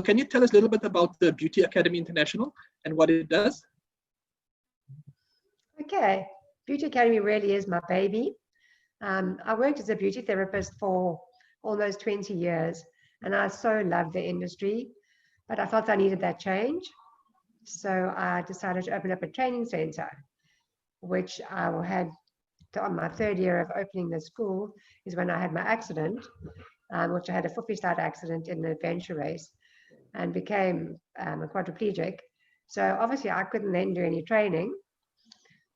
can you tell us a little bit about the Beauty Academy International and what it does? Okay, Beauty Academy really is my baby. I worked as a beauty therapist for almost 20 years, and I so loved the industry, but I felt I needed that change. So I decided to open up a training center, which I had on my third year of opening the school is when I had my accident, which I had a 50-start accident in an adventure race and became a quadriplegic. So obviously I couldn't then do any training,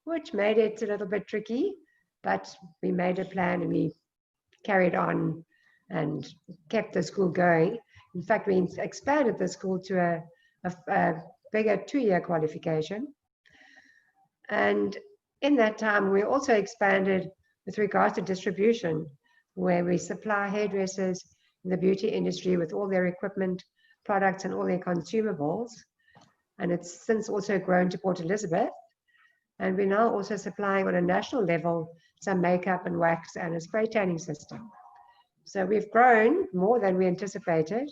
which made it a little bit tricky, but we made a plan and we carried on and kept the school going. In fact, we expanded the school to a bigger 2-year qualification. And in that time, we also expanded with regards to distribution, where we supply hairdressers in the beauty industry with all their equipment, products, and all their consumables. And it's since also grown to Port Elizabeth. And we're now also supplying on a national level some makeup and wax and a spray tanning system. So we've grown more than we anticipated.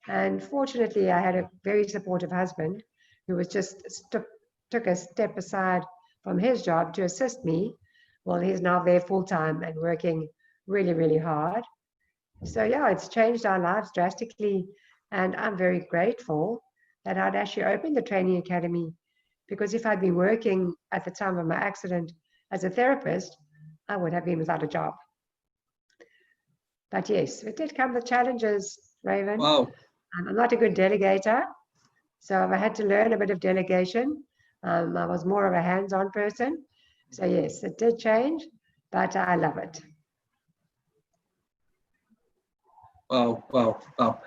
And fortunately, I had a very supportive husband who was just took a step aside from his job to assist me. Well, he's now there full-time and working really, really hard. So yeah, it's changed our lives drastically. And I'm very grateful that I'd actually opened the training academy, because if I'd been working at the time of my accident as a therapist, I would have been without a job. But yes, it did come with challenges, Raven. Wow. I'm not a good delegator, so I had to learn a bit of delegation. I was more of a hands-on person. So yes, it did change, but I love it. Wow, wow, wow.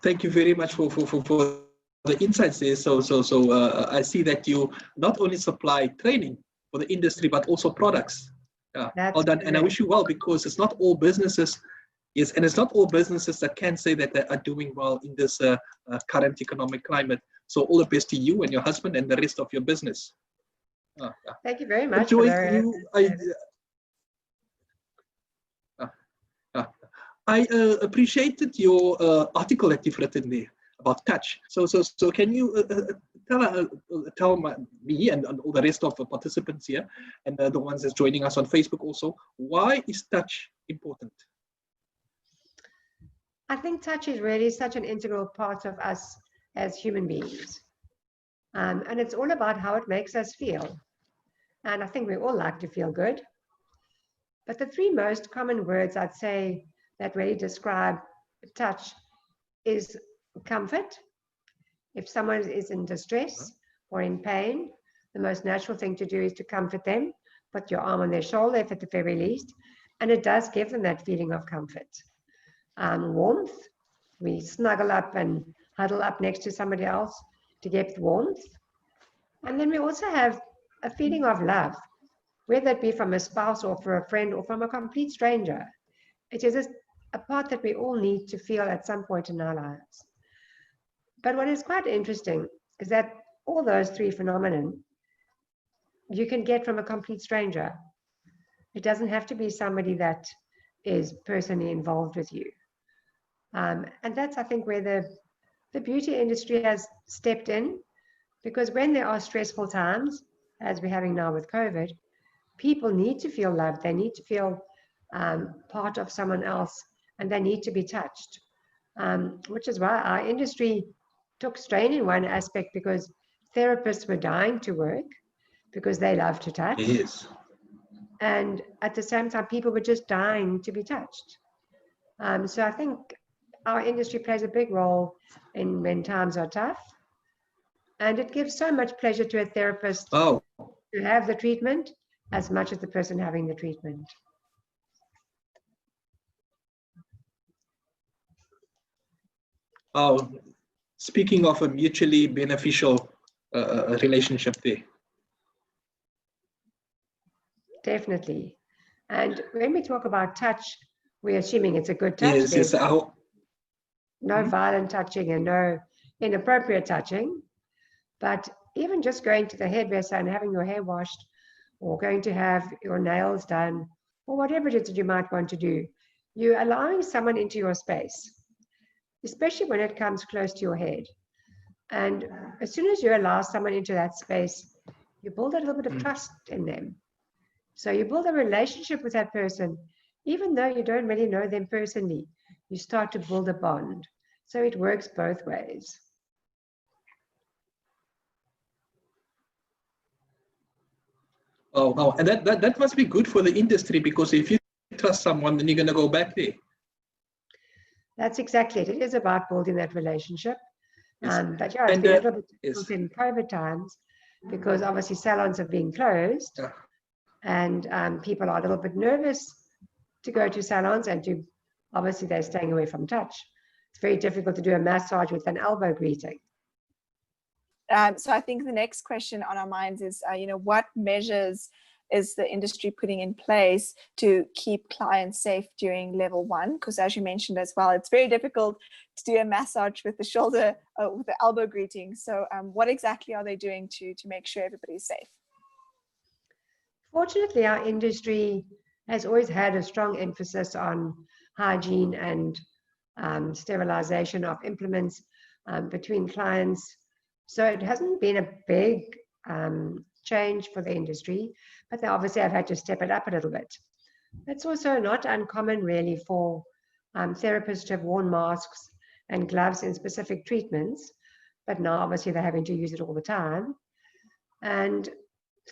Thank you very much for the insights there. So I see that you not only supply training for the industry, but also products. Well done. And I wish you well, because it's not all businesses, yes, and it's not all businesses that can say that they are doing well in this current economic climate. So all the best to you and your husband and the rest of your business. Yeah. Thank you very much. Joy, I appreciated your article that you've written there about touch. So can you tell me and all the rest of the participants here and the ones that's joining us on Facebook also, why is touch important? I think touch is really such an integral part of us as human beings. And it's all about how it makes us feel. And I think we all like to feel good. But the 3 most common words I'd say that really describe touch is comfort. If someone is in distress or in pain, the most natural thing to do is to comfort them, put your arm on their shoulder if at the very least, and it does give them that feeling of comfort. Warmth, we snuggle up and huddle up next to somebody else to get warmth. And then we also have a feeling of love, whether it be from a spouse or for a friend or from a complete stranger. It is a part that we all need to feel at some point in our lives. But what is quite interesting is that all those 3 phenomena you can get from a complete stranger. It doesn't have to be somebody that is personally involved with you. And that's, I think, where the beauty industry has stepped in, because when there are stressful times, as we're having now with COVID, people need to feel loved. They need to feel part of someone else, and they need to be touched, which is why our industry took strain in one aspect, because therapists were dying to work because they love to touch. Yes. And at the same time, people were just dying to be touched. So I think our industry plays a big role in when times are tough. And it gives so much pleasure to a therapist to have the treatment as much as the person having the treatment. Speaking of a mutually beneficial relationship there. Definitely. And when we talk about touch, we're assuming it's a good touch. Yes, yes. No violent touching and no inappropriate touching. But even just going to the hairdresser and having your hair washed, or going to have your nails done, or whatever it is that you might want to do, you're allowing someone into your space. especially when it comes close to your head. And as soon as you allow someone into that space, you build a little bit of trust in them. So you build a relationship with that person, even though you don't really know them personally. You start to build a bond. So it works both ways. Oh, wow. And that must be good for the industry, because if you trust someone, then you're going to go back there. That's exactly it. It is about building that relationship. Yes. But yeah, it's been a little bit difficult in COVID times, because obviously salons have been closed, and people are a little bit nervous to go to salons, and obviously they're staying away from touch. It's very difficult to do a massage with an elbow greeting. So I think the next question on our minds is, what measures is the industry putting in place to keep clients safe during level 1? Because as you mentioned as well, it's very difficult to do a massage with the shoulder, with the elbow greeting. So what exactly are they doing to make sure everybody's safe? Fortunately, our industry has always had a strong emphasis on hygiene and sterilization of implements between clients. So it hasn't been a big change for the industry, but they obviously have had to step it up a little bit. It's also not uncommon really for therapists to have worn masks and gloves in specific treatments, but now obviously they're having to use it all the time. And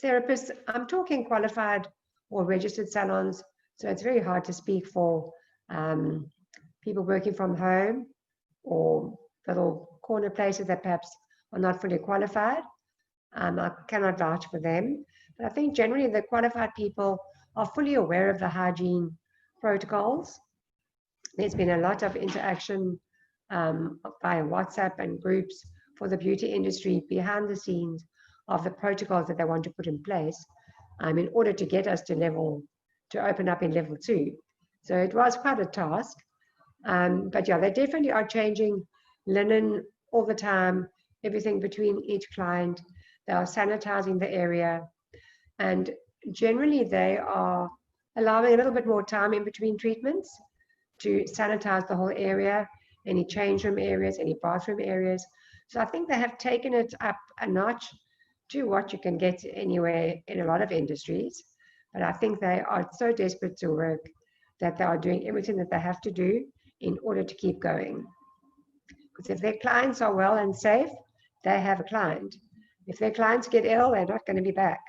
therapists, I'm talking qualified or registered salons, so it's very hard to speak for people working from home or little corner places that perhaps are not fully qualified. I cannot vouch for them, but I think generally the qualified people are fully aware of the hygiene protocols. There's been a lot of interaction via WhatsApp and groups for the beauty industry behind the scenes of the protocols that they want to put in place in order to get us to open up in level 2. So it was quite a task, but yeah, they definitely are changing linen all the time, everything between each client. They are sanitizing the area, and generally they are allowing a little bit more time in between treatments to sanitize the whole area, any change room areas, any bathroom areas. So I think they have taken it up a notch to what you can get anywhere in a lot of industries. But I think they are so desperate to work that they are doing everything that they have to do in order to keep going. Because if their clients are well and safe, they have a client. If their clients get ill, they're not going to be back.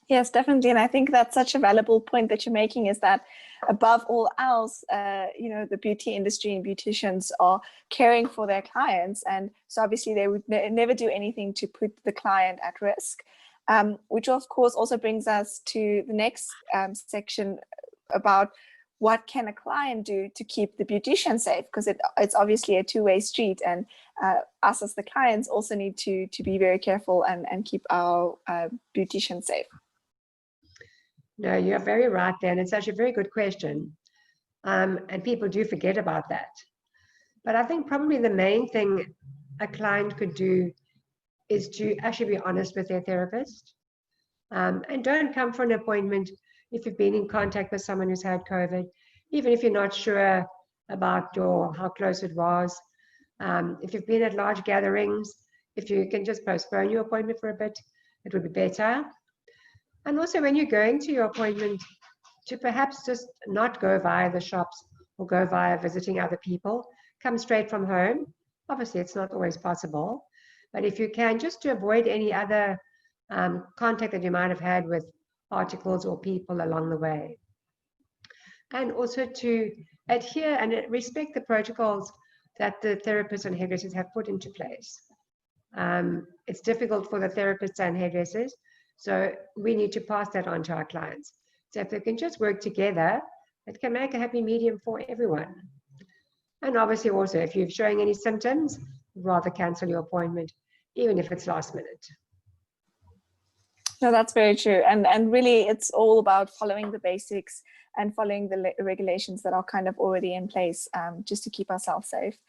Yes, definitely. And I think that's such a valuable point that you're making, is that above all else, the beauty industry and beauticians are caring for their clients. And so obviously they would never do anything to put the client at risk, which of course also brings us to the next section about what can a client do to keep the beautician safe, because it's obviously a two-way street, and us as the clients also need to be very careful and keep our beautician safe. No, you're very right there, and it's actually a very good question. And people do forget about that. But I think probably the main thing a client could do is to actually be honest with their therapist. And don't come for an appointment if you've been in contact with someone who's had COVID, even if you're not sure about how close it was. If you've been at large gatherings, if you can just postpone your appointment for a bit, it would be better. And also when you're going to your appointment, to perhaps just not go via the shops or go via visiting other people, come straight from home. Obviously, it's not always possible, but if you can, just to avoid any other contact that you might have had with articles or people along the way. And also to adhere and respect the protocols that the therapists and hairdressers have put into place. It's difficult for the therapists and hairdressers, so we need to pass that on to our clients. So if they can just work together, it can make a happy medium for everyone. And obviously also, if you're showing any symptoms, rather cancel your appointment, even if it's last minute. No, that's very true. And really, it's all about following the basics and following the regulations that are kind of already in place, just to keep ourselves safe.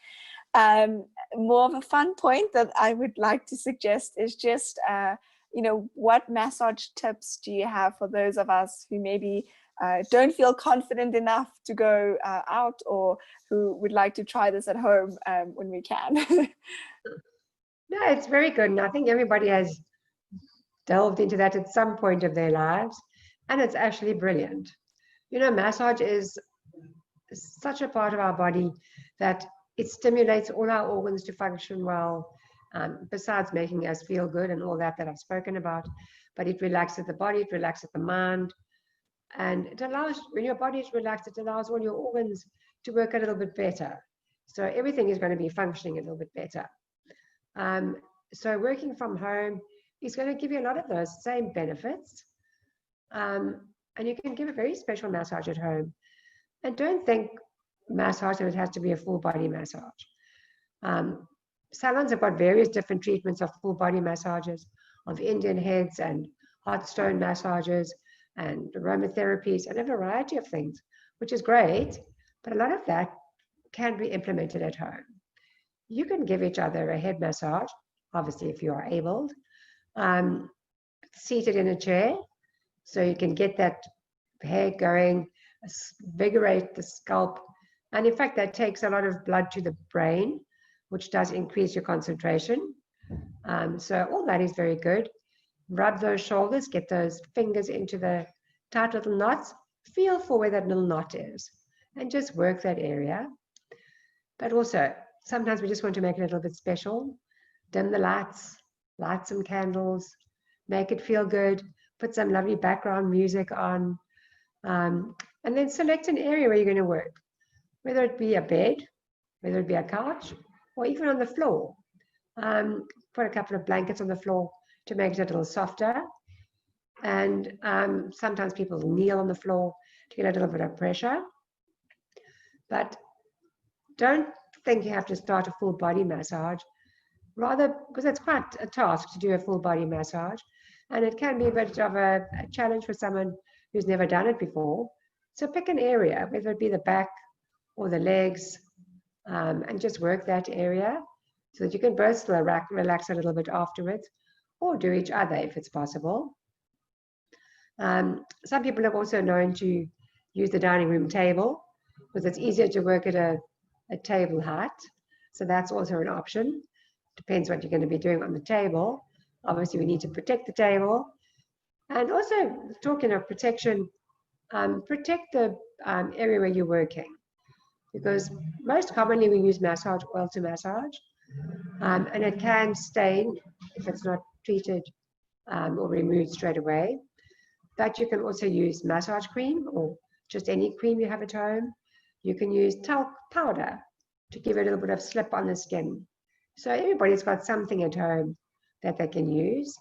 More of a fun point that I would like to suggest is just, what massage tips do you have for those of us who maybe don't feel confident enough to go out, or who would like to try this at home when we can. No, it's very good. And I think everybody has delved into that at some point of their lives. And it's actually brilliant. You know, massage is such a part of our body that it stimulates all our organs to function well, besides making us feel good and all that I've spoken about. But it relaxes the body, it relaxes the mind. And it allows, when your body is relaxed, it allows all your organs to work a little bit better. So everything is going to be functioning a little bit better. So working from home is going to give you a lot of those same benefits. And you can give a very special massage at home. And don't think massage that it has to be a full body massage. Salons have got various different treatments of full body massages, of Indian heads and hot stone massages and aromatherapies and a variety of things, which is great. But a lot of that can be implemented at home. You can give each other a head massage, obviously if you are able, seated in a chair, so you can get that hair going, invigorate the scalp. And in fact, that takes a lot of blood to the brain, which does increase your concentration. So all that is very good. Rub those shoulders, get those fingers into the tight little knots, feel for where that little knot is, and just work that area. But also, sometimes we just want to make it a little bit special. Dim the lights, light some candles, make it feel good, put some lovely background music on, and then select an area where you're going to work, whether it be a bed, whether it be a couch, or even on the floor. Put a couple of blankets on the floor to make it a little softer. And sometimes people kneel on the floor to get a little bit of pressure. But don't think you have to start a full body massage. Rather, because it's quite a task to do a full body massage, and it can be a bit of a challenge for someone who's never done it before. So pick an area, whether it be the back or the legs, and just work that area so that you can both still relax a little bit afterwards, or do each other if it's possible. Some people have also known to use the dining room table because it's easier to work at a table height. So that's also an option. Depends what you're going to be doing on the table. Obviously, we need to protect the table. And also, talking of protection, protect the area where you're working. Because most commonly we use massage oil to massage. And it can stain if it's not treated or removed straight away. But you can also use massage cream or just any cream you have at home. You can use talc powder to give it a little bit of slip on the skin. So everybody's got something at home that they can use.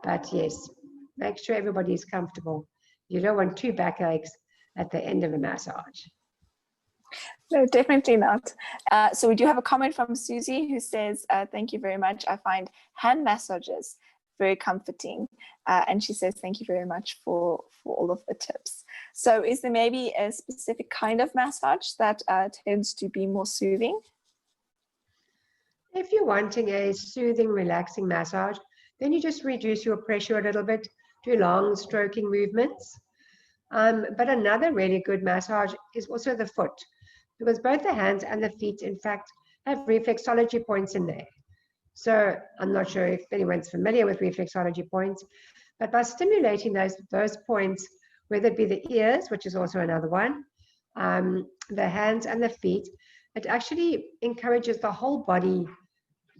But yes, make sure everybody is comfortable. You don't want two backaches at the end of a massage. No, definitely not. So we do have a comment from Susie who says, thank you very much. I find hand massages very comforting. And she says, thank you very much for all of the tips. So is there maybe a specific kind of massage that tends to be more soothing? If you're wanting a soothing, relaxing massage, then you just reduce your pressure a little bit, do long stroking movements. But another really good massage is also the foot, because both the hands and the feet, in fact, have reflexology points in there. So I'm not sure if anyone's familiar with reflexology points, but by stimulating those points, whether it be the ears, which is also another one, the hands and the feet, it actually encourages the whole body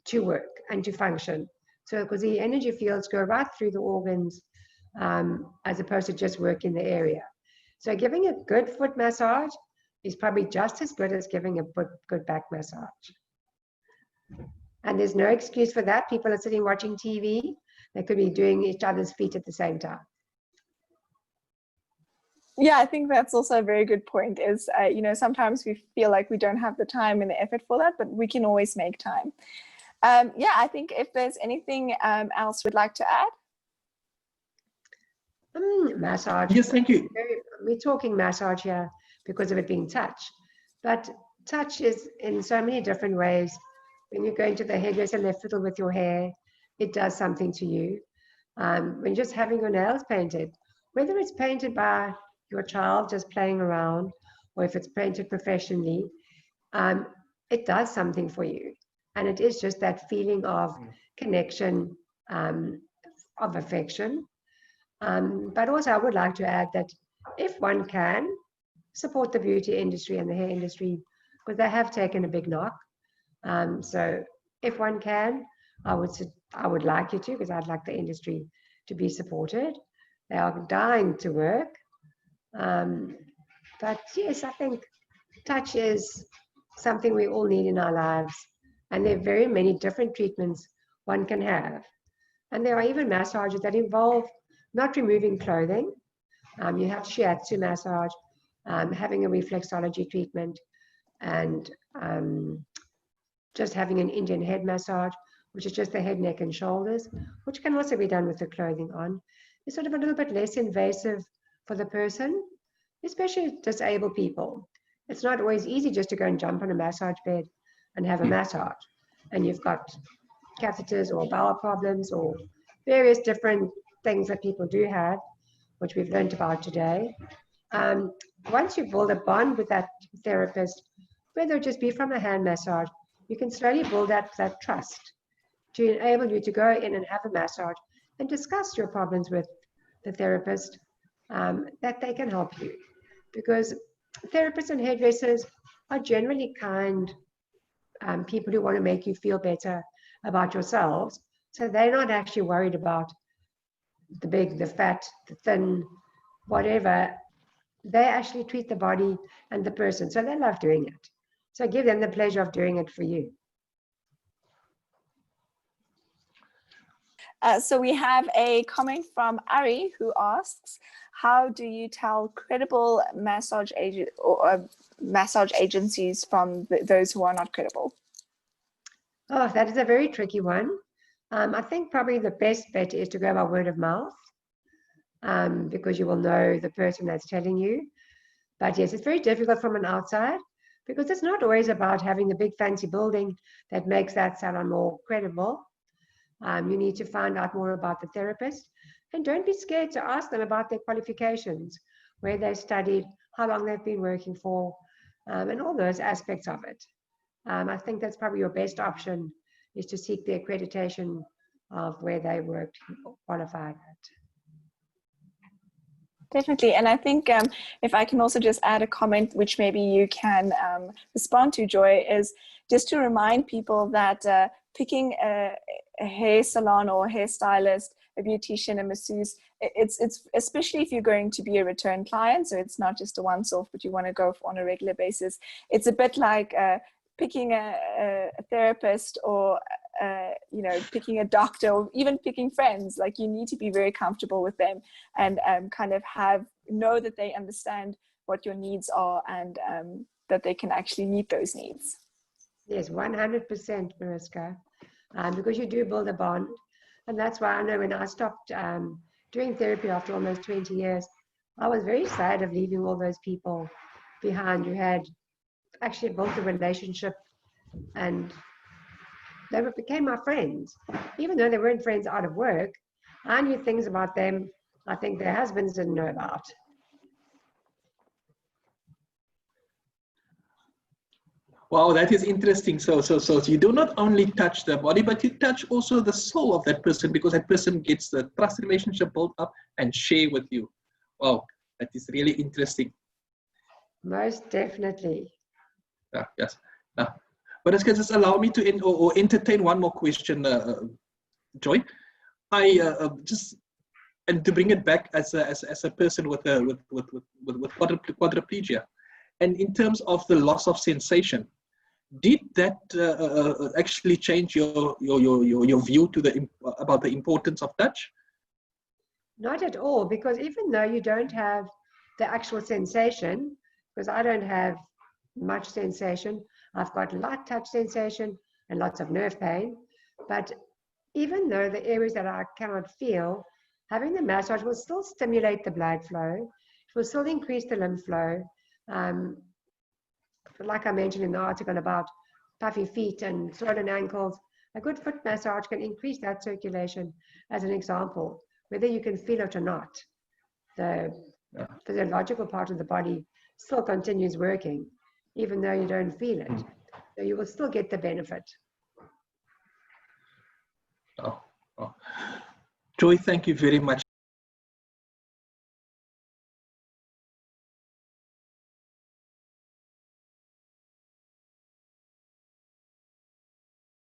to work and to function. So because the energy fields go right through the organs as opposed to just work in the area. So giving a good foot massage is probably just as good as giving a good back massage. And there's no excuse for that. People are sitting watching TV. They could be doing each other's feet at the same time. Yeah, I think that's also a very good point is, you know, sometimes we feel like we don't have the time and the effort for that, but we can always make time. Yeah, I think if there's anything else we'd like to add. Massage. Yes, thank you. We're talking massage here because of it being touch, but touch is in so many different ways. When you go into the hairdresser and they fiddle with your hair, it does something to you. When you're just having your nails painted, whether it's painted by your child just playing around, or if it's painted professionally, it does something for you. And it is just that feeling of connection, of affection. But also I would like to add that if one can, support the beauty industry and the hair industry, because they have taken a big knock. So if one can, I would like you to, because I'd like the industry to be supported. They are dying to work. But yes, I think touch is something we all need in our lives. And there are very many different treatments one can have. And there are even massages that involve not removing clothing. You have shiatsu massage, having a reflexology treatment, and just having an Indian head massage, which is just the head, neck, and shoulders, which can also be done with the clothing on. It's sort of a little bit less invasive for the person, especially disabled people. It's not always easy just to go and jump on a massage bed and have a massage. And you've got catheters or bowel problems or various different things that people do have, which we've learned about today. Once you build a bond with that therapist, whether it just be from a hand massage, you can slowly build that trust to enable you to go in and have a massage and discuss your problems with the therapist, that they can help you. Because therapists and hairdressers are generally kind people who want to make you feel better about yourselves. So they're not actually worried about the big, the fat, the thin, whatever. They actually treat the body and the person. So they love doing it. So give them the pleasure of doing it for you. So we have a comment from Ari who asks, how do you tell credible massage agencies from those who are not credible? Oh, that is a very tricky one. I think probably the best bet is to go by word of mouth, because you will know the person that's telling you. But yes, it's very difficult from an outside, because it's not always about having the big fancy building that makes that salon more credible. You need to find out more about the therapist, and don't be scared to ask them about their qualifications, where they studied, how long they've been working for, and all those aspects of it. I think that's probably your best option, is to seek the accreditation of where they worked, qualified at. Definitely. And I think if I can also just add a comment, which maybe you can respond to, Joy, is just to remind people that picking a hair salon or a hairstylist, a beautician, a masseuse, it's especially if you're going to be a return client, so it's not just a once-off, but you want to go on a regular basis. It's a bit like picking a therapist, or picking a doctor, or even picking friends. Like, you need to be very comfortable with them, and kind of know that they understand what your needs are, and that they can actually meet those needs. Yes, 100%, Mariska, because you do build a bond. And that's why I know when I stopped doing therapy after almost 20 years, I was very sad of leaving all those people behind who had actually built a relationship, and they became my friends. Even though they weren't friends out of work, I knew things about them I think their husbands didn't know about. Wow, that is interesting. So you do not only touch the body, but you touch also the soul of that person, because that person gets the trust relationship built up and share with you. Wow, that is really interesting. Most definitely. Yes. But just allow me to entertain one more question, Joy. And to bring it back as a person with quadriplegia, and in terms of the loss of sensation, did that actually change your view about the importance of touch? Not at all, because even though you don't have the actual sensation, because I don't have much sensation, I've got light touch sensation and lots of nerve pain, but even though the areas that I cannot feel, having the massage will still stimulate the blood flow, it will still increase the lymph flow. Like I mentioned in the article about puffy feet and swollen ankles, a good foot massage can increase that circulation, as an example, whether you can feel it or not. The physiological part of the body still continues working, even though you don't feel it. So you will still get the benefit. Joy, thank you very much.